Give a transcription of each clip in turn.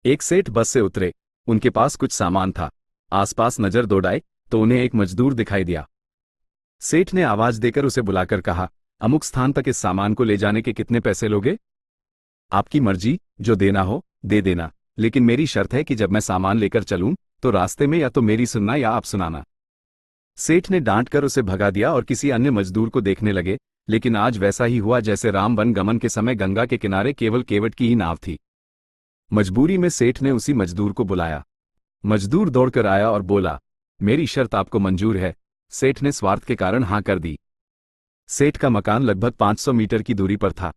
एक सेठ बस से उतरे। उनके पास कुछ सामान था। आसपास नजर दौड़ाई तो उन्हें एक मजदूर दिखाई दिया। सेठ ने आवाज देकर उसे बुलाकर कहा, अमुक स्थान तक इस सामान को ले जाने के कितने पैसे लोगे? आपकी मर्जी, जो देना हो दे देना, लेकिन मेरी शर्त है कि जब मैं सामान लेकर चलूं तो रास्ते में या तो मेरी सुनना या आप सुनाना। सेठ ने डांट कर उसे भगा दिया और किसी अन्य मजदूर को देखने लगे, लेकिन आज वैसा ही हुआ जैसे राम वन गमन के समय गंगा के किनारे केवल केवट की ही नाव थी। मजबूरी में सेठ ने उसी मजदूर को बुलाया। मजदूर दौड़कर आया और बोला, मेरी शर्त आपको मंजूर है? सेठ ने स्वार्थ के कारण हां कर दी। सेठ का मकान लगभग 500 मीटर की दूरी पर था।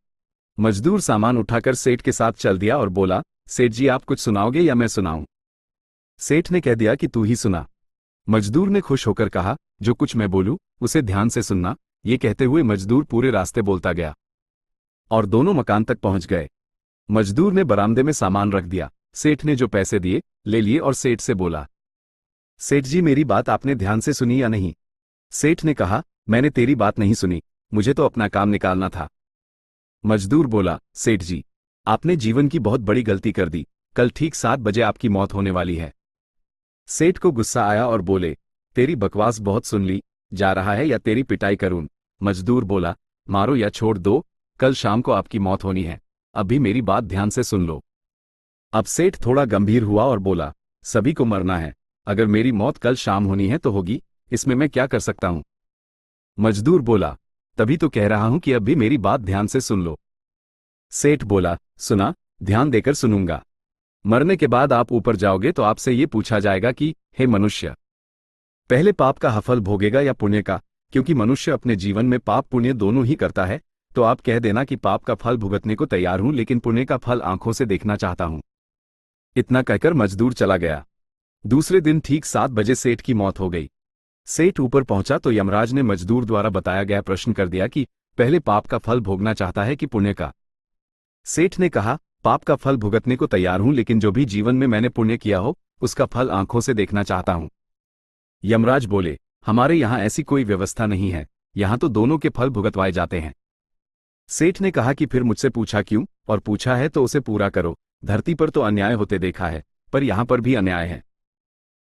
मजदूर सामान उठाकर सेठ के साथ चल दिया और बोला, सेठ जी आप कुछ सुनाओगे या मैं सुनाऊं? सेठ ने कह दिया कि तू ही सुना। मजदूर ने खुश होकर कहा, जो कुछ मैं बोलूं उसे ध्यान से सुनना। ये कहते हुए मजदूर पूरे रास्ते बोलता गया और दोनों मकान तक पहुंच गए। मजदूर ने बरामदे में सामान रख दिया। सेठ ने जो पैसे दिए ले लिए और सेठ से बोला, सेठ जी मेरी बात आपने ध्यान से सुनी या नहीं? सेठ ने कहा, मैंने तेरी बात नहीं सुनी, मुझे तो अपना काम निकालना था। मजदूर बोला, सेठ जी आपने जीवन की बहुत बड़ी गलती कर दी। कल ठीक 7 बजे आपकी मौत होने वाली है। सेठ को गुस्सा आया और बोले, तेरी बकवास बहुत सुन ली, जा रहा है या तेरी पिटाई करूं? मजदूर बोला, मारो या छोड़ दो, कल शाम को आपकी मौत होनी है। अभी मेरी बात ध्यान से सुन लो। अब सेठ थोड़ा गंभीर हुआ और बोला, सभी को मरना है, अगर मेरी मौत कल शाम होनी है तो होगी, इसमें मैं क्या कर सकता हूं? मजदूर बोला, तभी तो कह रहा हूं कि अब भी मेरी बात ध्यान से सुन लो। सेठ बोला, सुना, ध्यान देकर सुनूंगा। मरने के बाद आप ऊपर जाओगे तो आपसे ये पूछा जाएगा कि हे मनुष्य, पहले पाप का फल भोगेगा या पुण्य का? क्योंकि मनुष्य अपने जीवन में पाप पुण्य दोनों ही करता है, तो आप कह देना कि पाप का फल भुगतने को तैयार हूं, लेकिन पुण्य का फल आंखों से देखना चाहता हूं। इतना कहकर मजदूर चला गया। दूसरे दिन ठीक 7 बजे सेठ की मौत हो गई। सेठ ऊपर पहुंचा तो यमराज ने मजदूर द्वारा बताया गया प्रश्न कर दिया कि पहले पाप का फल भोगना चाहता है कि पुण्य का? सेठ ने कहा, पाप का फल भुगतने को तैयार हूं, लेकिन जो भी जीवन में मैंने पुण्य किया हो उसका फल आंखों से देखना चाहता हूं। यमराज बोले, हमारे यहां ऐसी कोई व्यवस्था नहीं है, यहां तो दोनों के फल भुगतवाए जाते हैं। सेठ ने कहा कि फिर मुझसे पूछा क्यों? और पूछा है तो उसे पूरा करो। धरती पर तो अन्याय होते देखा है, पर यहां पर भी अन्याय है।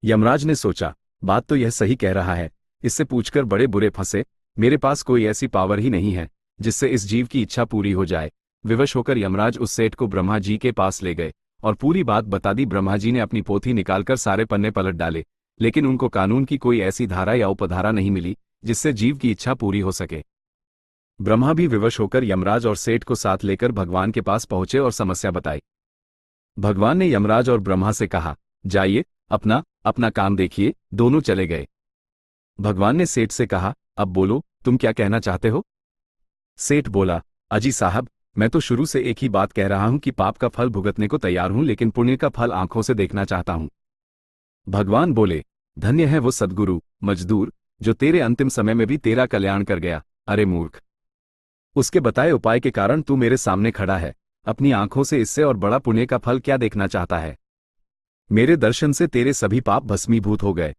यमराज ने सोचा, बात तो यह सही कह रहा है, इससे पूछकर बड़े बुरे फंसे। मेरे पास कोई ऐसी पावर ही नहीं है जिससे इस जीव की इच्छा पूरी हो जाए। विवश होकर यमराज उस सेठ को ब्रह्मा जी के पास ले गए और पूरी बात बता दी। ब्रह्मा जी ने अपनी पोथी निकालकर सारे पन्ने पलट डाले, लेकिन उनको कानून की कोई ऐसी धारा या उपधारा नहीं मिली जिससे जीव की इच्छा पूरी हो सके। ब्रह्मा भी विवश होकर यमराज और सेठ को साथ लेकर भगवान के पास पहुंचे और समस्या बताई। भगवान ने यमराज और ब्रह्मा से कहा, जाइए अपना अपना काम देखिए। दोनों चले गए। भगवान ने सेठ से कहा, अब बोलो, तुम क्या कहना चाहते हो? सेठ बोला, अजी साहब, मैं तो शुरू से एक ही बात कह रहा हूं कि पाप का फल भुगतने को तैयार हूं, लेकिन पुण्य का फल आंखों से देखना चाहता हूं। भगवान बोले, धन्य है वो सद्गुरु मजदूर जो तेरे अंतिम समय में भी तेरा कल्याण कर गया। अरे मूर्ख, उसके बताए उपाय के कारण तू मेरे सामने खड़ा है। अपनी आंखों से इससे और बड़ा पुण्य का फल क्या देखना चाहता है? मेरे दर्शन से तेरे सभी पाप भस्मीभूत हो गए।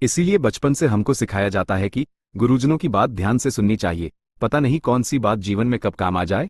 इसीलिए बचपन से हमको सिखाया जाता है कि गुरुजनों की बात ध्यान से सुननी चाहिए। पता नहीं कौन सी बात जीवन में कब काम आ जाए।